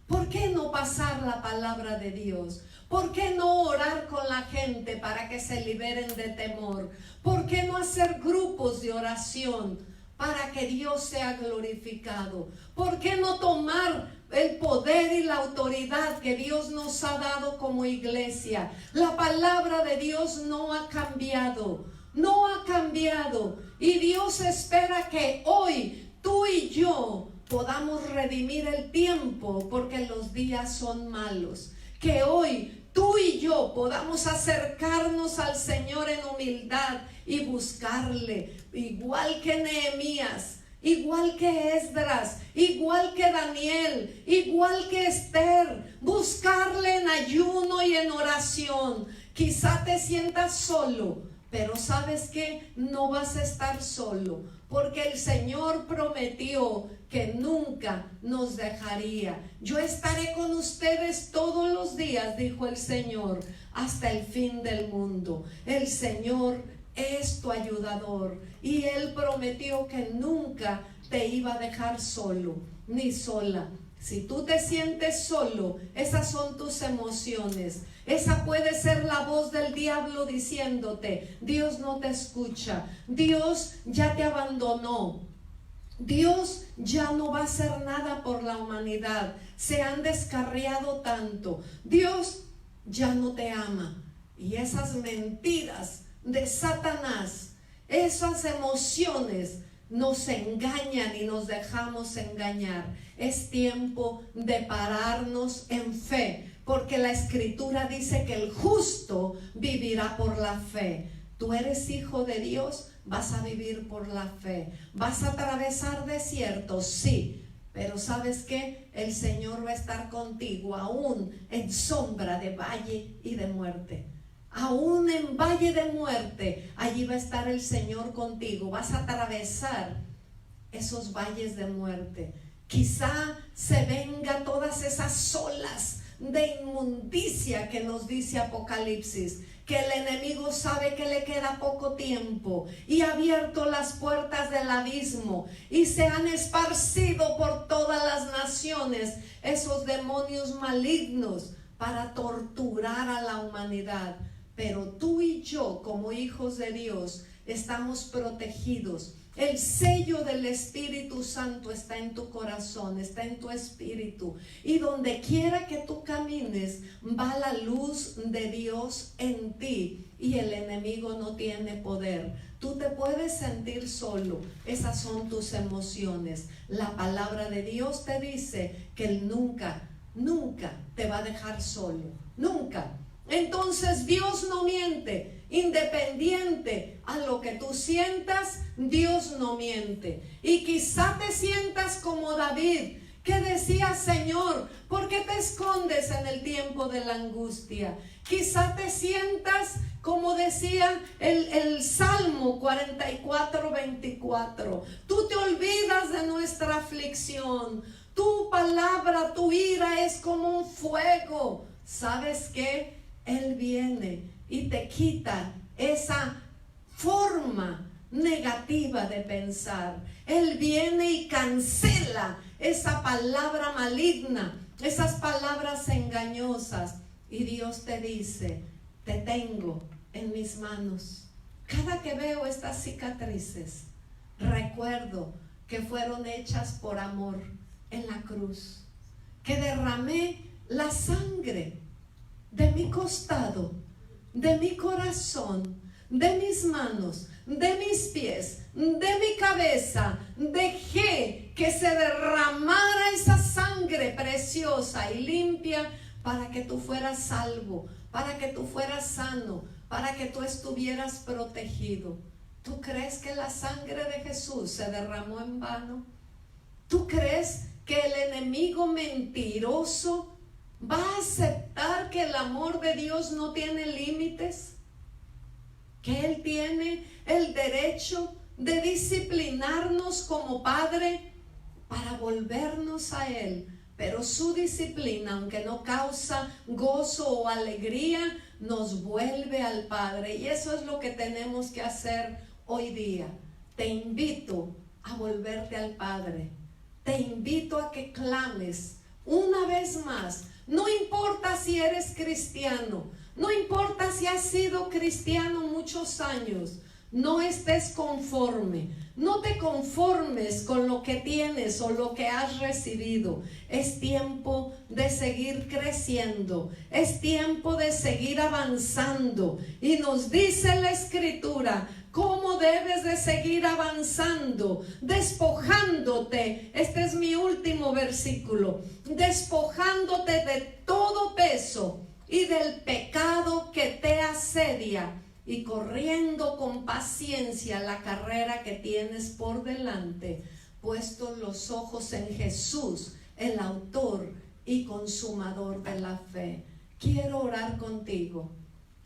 ¿Por qué no pasar la palabra de Dios? ¿Por qué no orar con la gente para que se liberen de temor? ¿Por qué no hacer grupos de oración para que Dios sea glorificado? ¿Por qué no tomar el poder y la autoridad que Dios nos ha dado como iglesia? La palabra de Dios no ha cambiado, no ha cambiado. Y Dios espera que hoy tú y yo podamos redimir el tiempo, porque los días son malos. Que hoy tú y yo podamos acercarnos al Señor en humildad y buscarle, igual que Nehemías, igual que Esdras, igual que Daniel, igual que Esther, buscarle en ayuno y en oración. Quizá te sientas solo, pero ¿sabes qué? No vas a estar solo, porque el Señor prometió que nunca nos dejaría. Yo estaré con ustedes todos los días, dijo el Señor, hasta el fin del mundo. El Señor es tu ayudador y Él prometió que nunca te iba a dejar solo ni sola. Si tú te sientes solo, esas son tus emociones. Esa puede ser la voz del diablo diciéndote: Dios no te escucha, Dios ya te abandonó, Dios ya no va a hacer nada por la humanidad, se han descarriado tanto, Dios ya no te ama. Y esas mentiras de Satanás, esas emociones nos engañan y nos dejamos engañar. Es tiempo de pararnos en fe, porque la Escritura dice que el justo vivirá por la fe. Tú eres hijo de Dios, vas a vivir por la fe. ¿Vas a atravesar desiertos? Sí, pero ¿sabes qué? El Señor va a estar contigo aún en sombra de valle y de muerte. Aún en valle de muerte, allí va a estar el Señor contigo. Vas a atravesar esos valles de muerte. Quizá se venga todas esas olas de inmundicia que nos dice Apocalipsis, que el enemigo sabe que le queda poco tiempo y ha abierto las puertas del abismo y se han esparcido por todas las naciones esos demonios malignos para torturar a la humanidad. Pero tú y yo, como hijos de Dios, estamos protegidos. El sello del Espíritu Santo está en tu corazón, está en tu espíritu. Y donde quiera que tú camines, va la luz de Dios en ti. Y el enemigo no tiene poder. Tú te puedes sentir solo. Esas son tus emociones. La palabra de Dios te dice que Él nunca, nunca te va a dejar solo. Nunca. Entonces Dios no miente. Independiente a lo que tú sientas, Dios no miente. Y quizá te sientas como David, que decía: Señor, ¿por qué te escondes en el tiempo de la angustia? Quizá te sientas como decía el Salmo 44:24. Tú te olvidas de nuestra aflicción. Tu palabra, tu ira es como un fuego. ¿Sabes qué? Él viene y te quita esa forma negativa de pensar. Él viene y cancela esa palabra maligna, esas palabras engañosas. Y Dios te dice: te tengo en mis manos. Cada que veo estas cicatrices, recuerdo que fueron hechas por amor en la cruz, que derramé la sangre de mi costado, de mi corazón, de mis manos, de mis pies, de mi cabeza. Dejé que se derramara esa sangre preciosa y limpia para que tú fueras salvo, para que tú fueras sano, para que tú estuvieras protegido. ¿Tú crees que la sangre de Jesús se derramó en vano? ¿Tú crees que el enemigo mentiroso va a aceptar que el amor de Dios no tiene límites? Que Él tiene el derecho de disciplinarnos como Padre para volvernos a Él. Pero su disciplina, aunque no causa gozo o alegría, nos vuelve al Padre. Y eso es lo que tenemos que hacer hoy día. Te invito a volverte al Padre. Te invito a que clames una vez más. No importa si eres cristiano, no importa si has sido cristiano muchos años. No estés conforme, no te conformes con lo que tienes o lo que has recibido. Es tiempo de seguir creciendo, es tiempo de seguir avanzando. Y nos dice la Escritura cómo debes de seguir avanzando, despojándote. Este es mi último versículo: despojándote de todo peso y del pecado que te asedia, y corriendo con paciencia la carrera que tienes por delante, puestos los ojos en Jesús, el autor y consumador de la fe. Quiero orar contigo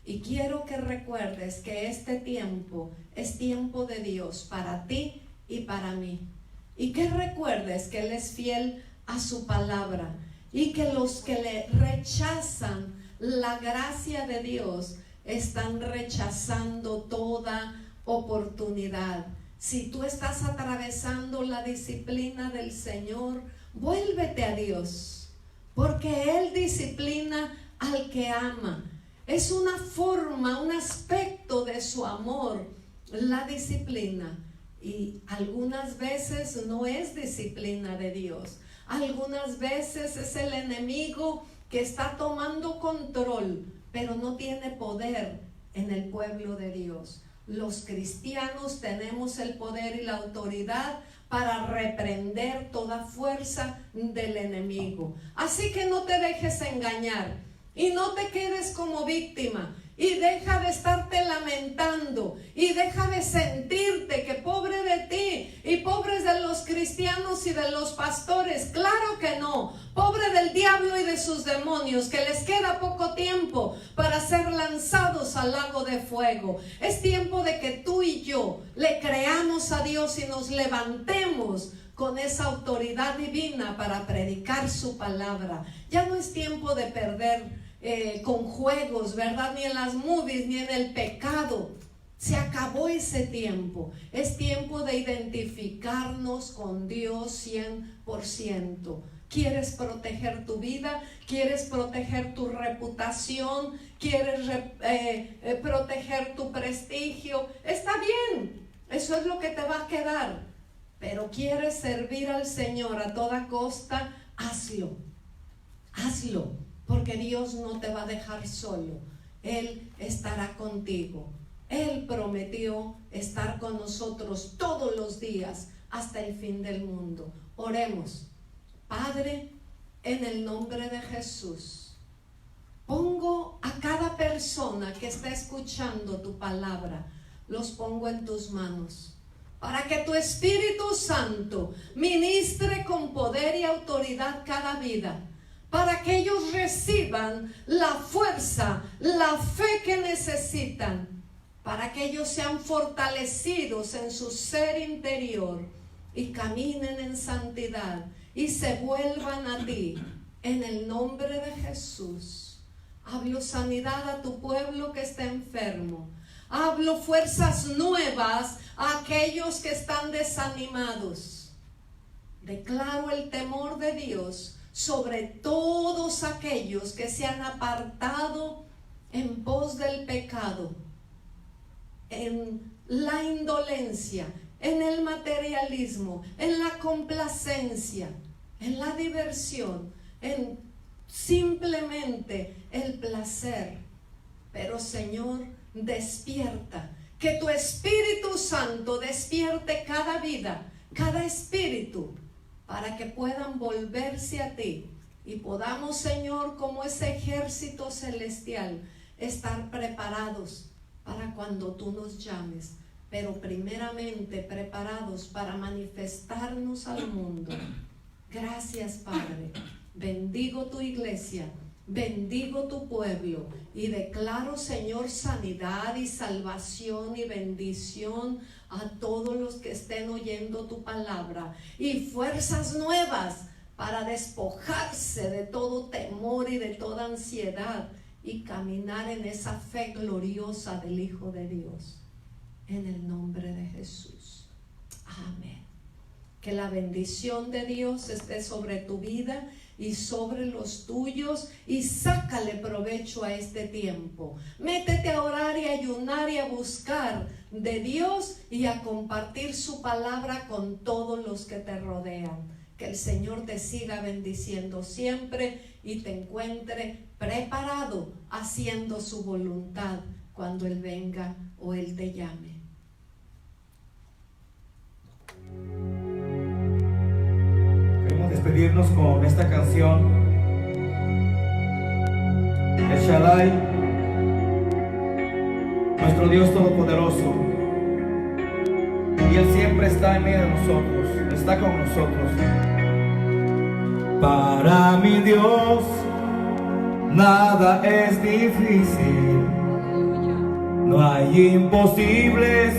y quiero que recuerdes que este tiempo es tiempo de Dios para ti y para mí, y que recuerdes que Él es fiel a su palabra, y que los que le rechazan la gracia de Dios están rechazando toda oportunidad. Si tú estás atravesando la disciplina del Señor, vuélvete a Dios, porque Él disciplina al que ama. Es una forma, un aspecto de su amor, la disciplina. Y algunas veces no es disciplina de Dios. Algunas veces es el enemigo que está tomando control, pero no tiene poder en el pueblo de Dios. Los cristianos tenemos el poder y la autoridad para reprender toda fuerza del enemigo. Así que no te dejes engañar y no te quedes como víctima, y deja de estarte lamentando y deja de sentirte que pobre de ti y pobres de los cristianos y de los pastores. Claro que no. Pobre del diablo y de sus demonios, que les queda poco tiempo para ser lanzados al lago de fuego. Es tiempo de que tú y yo le creamos a Dios y nos levantemos con esa autoridad divina para predicar su palabra. Ya no es tiempo de perder con juegos, ¿verdad? Ni en las movies, ni en el pecado. Se acabó ese tiempo. Es tiempo de identificarnos con Dios 100%. ¿Quieres proteger tu vida? ¿Quieres proteger tu reputación? ¿Quieres proteger tu prestigio? Está bien, eso es lo que te va a quedar. Pero quieres servir al Señor a toda costa, hazlo. Hazlo. Porque Dios no te va a dejar solo. Él estará contigo. Él prometió estar con nosotros todos los días hasta el fin del mundo. Oremos. Padre, en el nombre de Jesús, pongo a cada persona que está escuchando tu palabra, los pongo en tus manos, para que tu Espíritu Santo ministre con poder y autoridad cada vida, para que ellos reciban la fuerza, la fe que necesitan, para que ellos sean fortalecidos en su ser interior y caminen en santidad y se vuelvan a ti, en el nombre de Jesús. Hablo sanidad a tu pueblo que está enfermo. Hablo fuerzas nuevas a aquellos que están desanimados. Declaro el temor de Dios sobre todos aquellos que se han apartado en pos del pecado, en la indolencia, en el materialismo, en la complacencia, en la diversión, en simplemente el placer. Pero Señor, despierta, que tu Espíritu Santo despierte cada vida, cada espíritu, para que puedan volverse a ti y podamos, Señor, como ese ejército celestial, estar preparados para cuando tú nos llames, pero primeramente preparados para manifestarnos al mundo. Gracias, Padre. Bendigo tu iglesia, bendigo tu pueblo y declaro, Señor, sanidad y salvación y bendición a todos los que estén oyendo tu palabra y fuerzas nuevas para despojarse de todo temor y de toda ansiedad y caminar en esa fe gloriosa del Hijo de Dios. En el nombre de Jesús. Amén. Que la bendición de Dios esté sobre tu vida y sobre los tuyos, y sácale provecho a este tiempo. Métete a orar y a ayunar y a buscar de Dios y a compartir su palabra con todos los que te rodean. Que el Señor te siga bendiciendo siempre y te encuentre preparado haciendo su voluntad cuando Él venga o Él te llame. Queremos despedirnos con esta canción. El Shaddai, nuestro Dios Todopoderoso, y Él siempre está en medio de nosotros, está con nosotros. Para mi Dios nada es difícil, no hay imposibles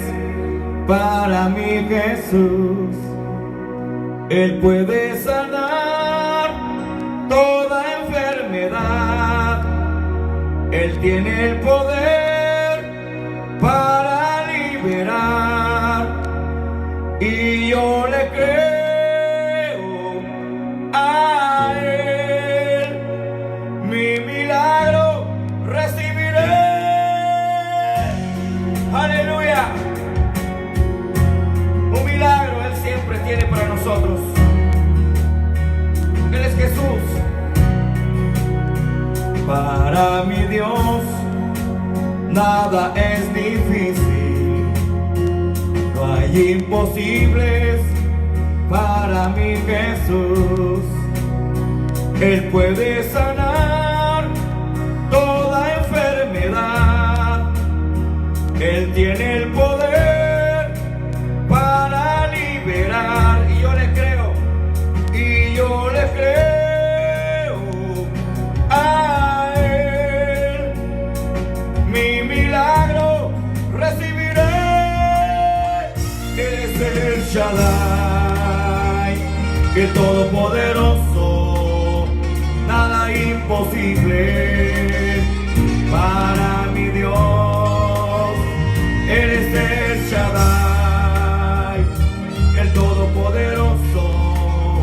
para mi Jesús. Él puede sanar toda enfermedad, Él tiene el poder para liberar, y yo le creo a Él, mi milagro recibiré. Aleluya. Un milagro Él siempre tiene para nosotros. Él es Jesús. Para mi Dios nada es difícil, no hay imposibles para mi Jesús. Él puede sanar toda enfermedad, Él tiene el poder para liberar, y yo le creo, y yo le creo a Él, mi milagro recibiré. Él es el Shaddai, el Todopoderoso, nada imposible para mi Dios. Él es el Shaddai, el Todopoderoso,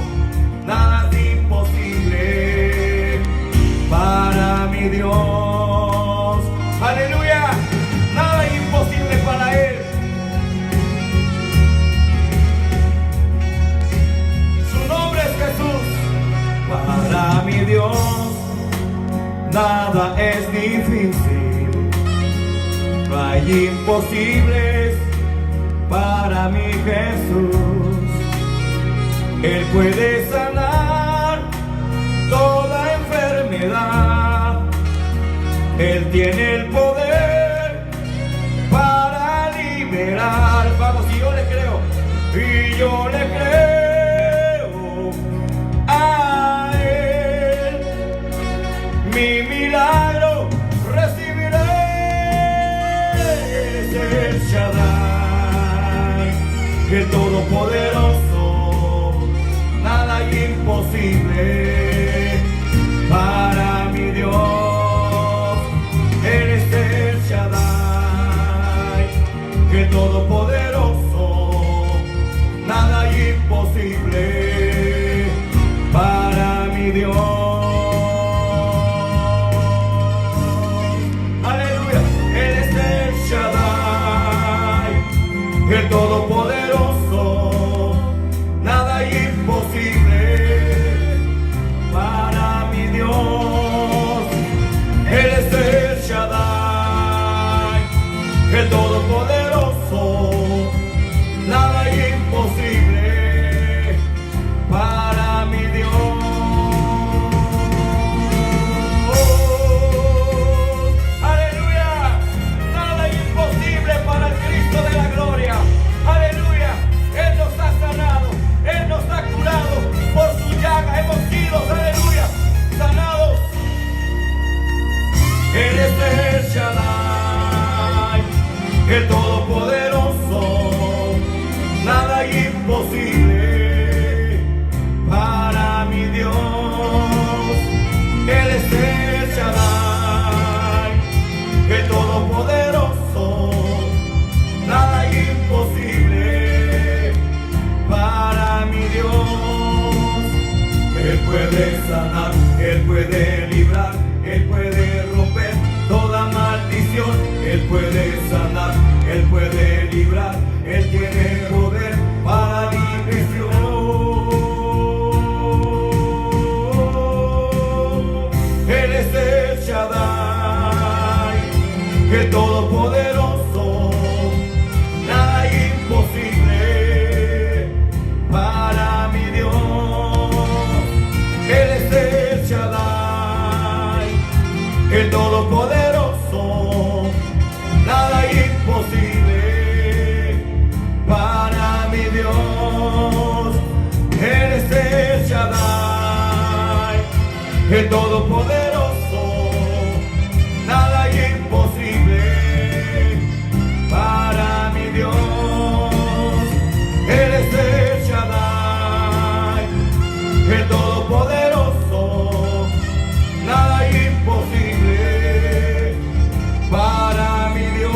nada es imposible para mi Dios. Aleluya, nada es imposible para Él. Su nombre es Jesús. Para mi Dios nada es difícil, no hay imposibles para mi Jesús. Él puede sanar toda enfermedad, Él tiene el poder para liberar. Vamos, y yo le creo, y yo le creo a Él, mi milagro recibiré. Es el Shaddai, el Todopoderoso, nada imposible para mi Dios. Él es el Shaddai. el Todopoderoso. Nada imposible para mi Dios. Aleluya. Nada imposible para el Cristo de la gloria. Aleluya. Él nos ha sanado, Él nos ha curado. Por su llaga hemos sido, aleluya, sanados. Él es el Shaddai, el Todopoderoso. Nada imposible para mi Dios. Él es el Shaddai, el Todopoderoso. Nada imposible para mi Dios. Él puede sanar, Él puede librar, Él puede romper toda maldición. Él puede sanar, Él puede librar, Él tiene poder para liberación. Él es el Shaddai, el Todopoderoso. Nada imposible para mi Dios. Él es el Shaddai, el Todopoderoso. Nada imposible para mi Dios. Él es el Shaddai, el Todopoderoso. Nada imposible para mi Dios. Él es el Shaddai, el Todopoderoso. Nada imposible para mi Dios.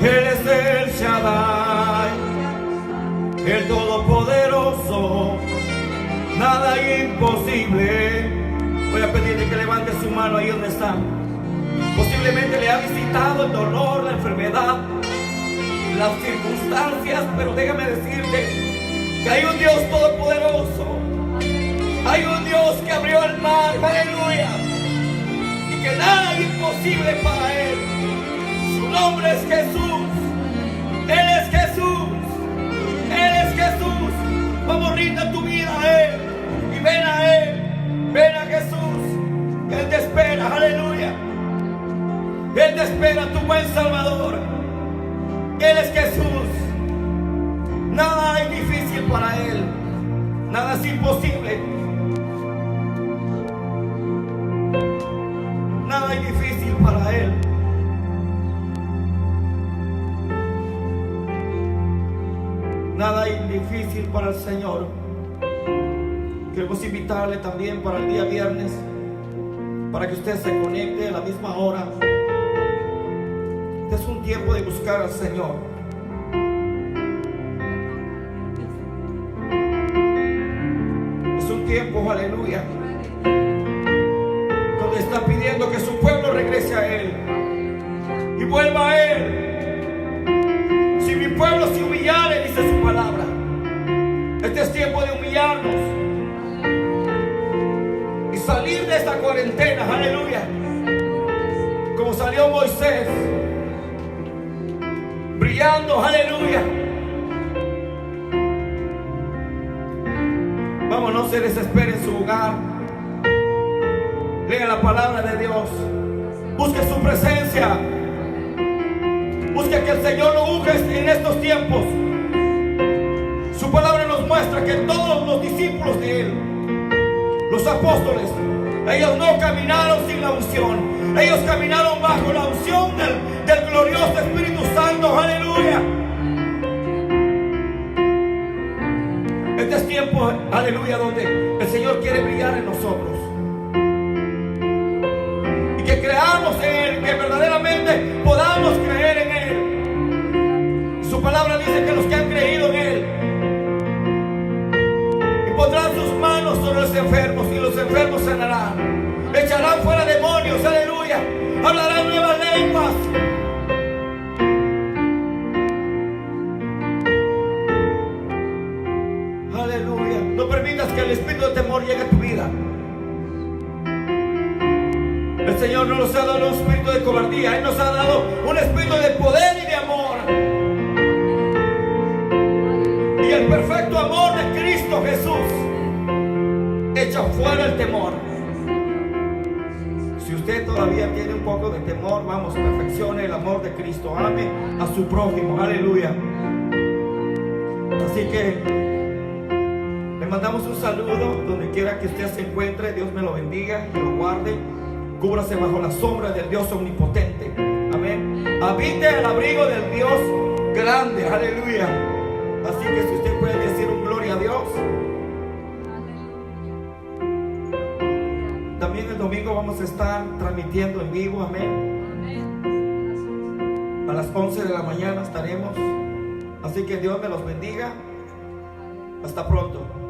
Él es el Shaddai, el Todopoderoso. Nada imposible. Voy a pedirle que levante su mano ahí donde está. Posiblemente le ha visitado el dolor, la enfermedad, las circunstancias, pero déjame decirte que hay un Dios todopoderoso. Hay un Dios que abrió el mar, aleluya, y que nada es imposible para Él. Su nombre es Jesús. Él es Jesús. Él es Jesús. Vamos, rinda tu vida a Él y ven a Él. Ven a Jesús. Él te espera, aleluya. Él te espera, tu buen Salvador. Él es Jesús. Nada es difícil para Él. Nada es imposible. Nada es difícil para Él. Nada es difícil para el Señor. Queremos invitarle también para el día viernes, para que usted se conecte a la misma hora. Este es un tiempo de buscar al Señor. Es un tiempo, aleluya, donde está pidiendo que su pueblo regrese a Él y vuelva a Él. Si mi pueblo se humillare, dice su palabra, este es tiempo de humillarnos y salir de esta cuarentena, aleluya, como salió Moisés, brillando, aleluya. Vamos, no se desespere en su hogar. Lea la palabra de Dios. Busque su presencia. Busque que el Señor lo use en estos tiempos. Su palabra nos muestra que todos los discípulos de Él, los apóstoles, ellos no caminaron sin la unción. Ellos caminaron bajo la unción del glorioso Espíritu Santo. Aleluya. Este es tiempo, aleluya, donde el Señor quiere brillar en nosotros. Y que creamos en Él, que verdaderamente podamos creer en Él. Su palabra dice que los que han creído en Él y pondrán sus manos sobre los enfermos y los enfermos sanarán. Echarán fuera demonios, aleluya. Hablarán nuevas lenguas. Aleluya. No permitas que el espíritu de temor llegue a tu vida. El Señor no nos ha dado un espíritu de cobardía, Él nos ha dado un espíritu de poder y de amor. Y el perfecto amor de Cristo Jesús echa fuera el temor. Si usted todavía tiene un poco de temor, vamos, perfeccione el amor de Cristo. Ame a su prójimo, aleluya. Así que le mandamos un saludo donde quiera que usted se encuentre. Dios me lo bendiga y lo guarde. Cúbrase bajo la sombra del Dios omnipotente. Amén. Habite al abrigo del Dios grande. Aleluya. Así que si usted puede decir un gloria a Dios. También el domingo vamos a estar transmitiendo en vivo. Amén. A las 11 de la mañana estaremos. Así que Dios me los bendiga. Hasta pronto.